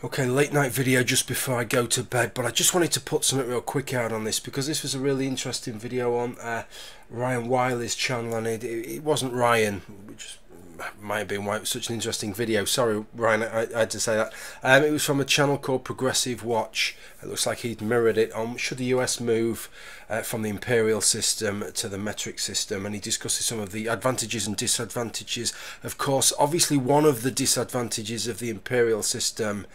Okay, late night video just before I go to bed, but I just wanted to put something real quick out on this because this was a really interesting video on Ryan Wiley's channel, and it wasn't Ryan, which might have been why it was such an interesting video. Sorry, Ryan, I had to say that. It was from a channel called Progressive Watch. It looks like he'd mirrored it on should the US move from the Imperial system to the metric system, and he discusses some of the advantages and disadvantages. Of course, obviously one of the disadvantages of the Imperial system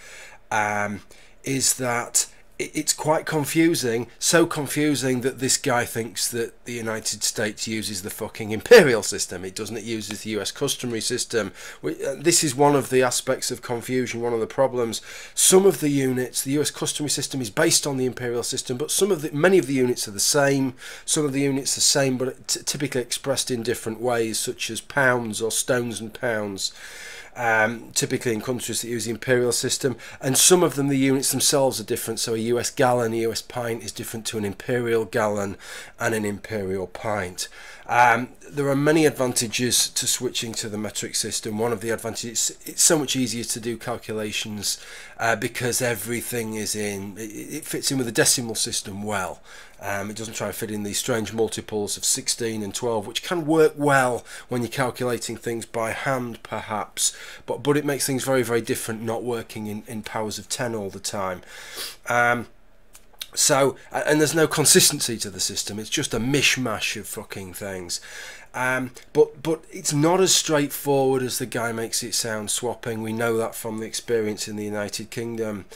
is that it's quite confusing, so confusing that this guy thinks that the United States uses the fucking imperial system. It doesn't. It uses the US customary system. This is one of the aspects of confusion, one of the problems. Some of the units, the US customary system is based on the imperial system, but many of the units are the same. Some of the units are the same, but typically expressed in different ways, such as pounds or stones and pounds. Typically in countries that use the imperial system, and some of them, the units themselves are different. So a US gallon, a US pint is different to an imperial gallon and an imperial pint. There are many advantages to switching to the metric system. One of the advantages, it's so much easier to do calculations because everything is it fits in with the decimal system well. It doesn't try and fit in these strange multiples of 16 and 12, which can work well when you're calculating things by hand perhaps, but it makes things very, very different not working in powers of 10 all the time. So, and there's no consistency to the system. It's just a mishmash of fucking things. But it's not as straightforward as the guy makes it sound, swapping. We know that from the experience in the United Kingdom.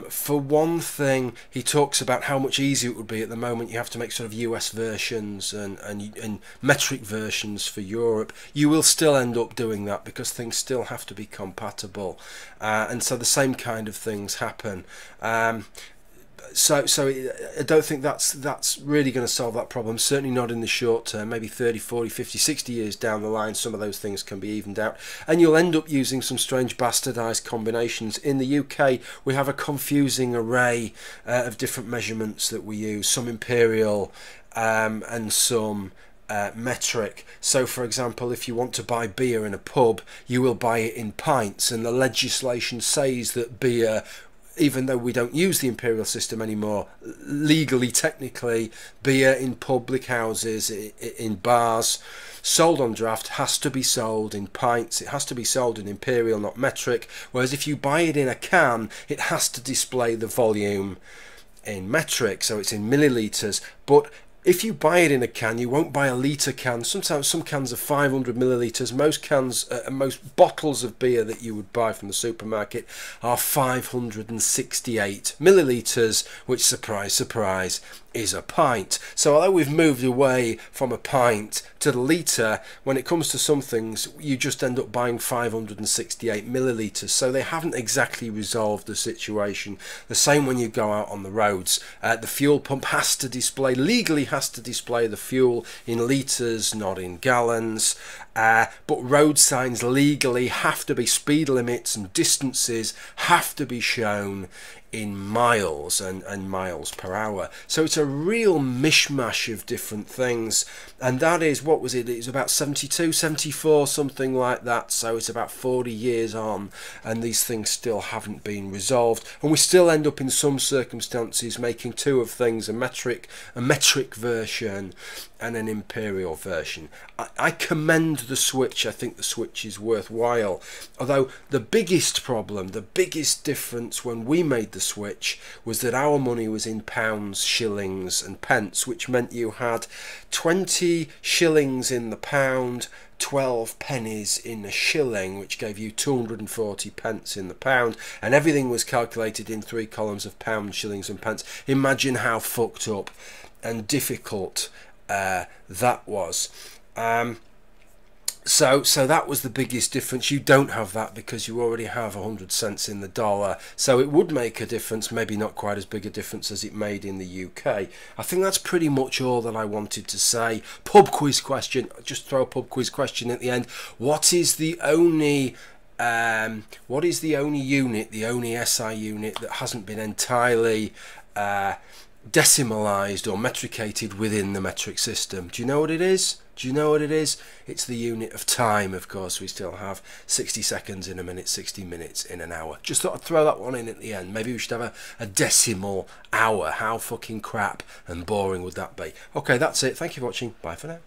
For one thing, he talks about how much easier it would be at the moment. You have to make sort of US versions and metric versions for Europe. You will still end up doing that because things still have to be compatible, and so the same kind of things happen. So I don't think that's really going to solve that problem, certainly not in the short term. Maybe 30, 40, 50, 60 years down the line, some of those things can be evened out, and you'll end up using some strange bastardized combinations. In the UK, we have a confusing array of different measurements that we use, some imperial and some metric. So for example, if you want to buy beer in a pub, you will buy it in pints, and the legislation says that beer, even though we don't use the imperial system anymore, legally, technically, beer in public houses, in bars, sold on draft, has to be sold in pints. It has to be sold in imperial, not metric. Whereas if you buy it in a can, it has to display the volume in metric, so it's in millilitres. But if you buy it in a can, you won't buy a litre can. Sometimes some cans are 500 millilitres. Most cans, most bottles of beer that you would buy from the supermarket are 568 millilitres, which, surprise, surprise, is a pint. So although we've moved away from a pint to the litre, when it comes to some things, you just end up buying 568 millilitres. So they haven't exactly resolved the situation. The same when you go out on the roads. The fuel pump has to display, legally has to display the fuel in litres, not in gallons. But road signs legally have to be, speed limits and distances have to be shown in miles and miles per hour. So it's a real mishmash of different things, and that is, what was it? It was about 72, 74, something like that. So it's about 40 years on, and these things still haven't been resolved, and we still end up in some circumstances making two of things: a metric version and an imperial version. I commend the switch. I think the switch is worthwhile, although the biggest problem, the biggest difference when we made the switch was that our money was in pounds, shillings and pence, which meant you had 20 shillings in the pound, 12 pennies in a shilling, which gave you 240 pence in the pound, and everything was calculated in 3 columns of pounds, shillings and pence. Imagine how fucked up and difficult that was. So that was the biggest difference. You don't have that because you already have 100 cents in the dollar. So it would make a difference, maybe not quite as big a difference as it made in the UK. I think that's pretty much all that I wanted to say. Pub quiz question. Just throw a pub quiz question at the end. What is the only unit, the only SI unit that hasn't been entirely decimalized or metricated within the metric system? Do you know what it is? Do you know what it is? It's the unit of time, of course. We still have 60 seconds in a minute, 60 minutes in an hour. Just thought I'd throw that one in at the end. Maybe we should have a decimal hour. How fucking crap and boring would that be? Okay, that's it. Thank you for watching. Bye for now.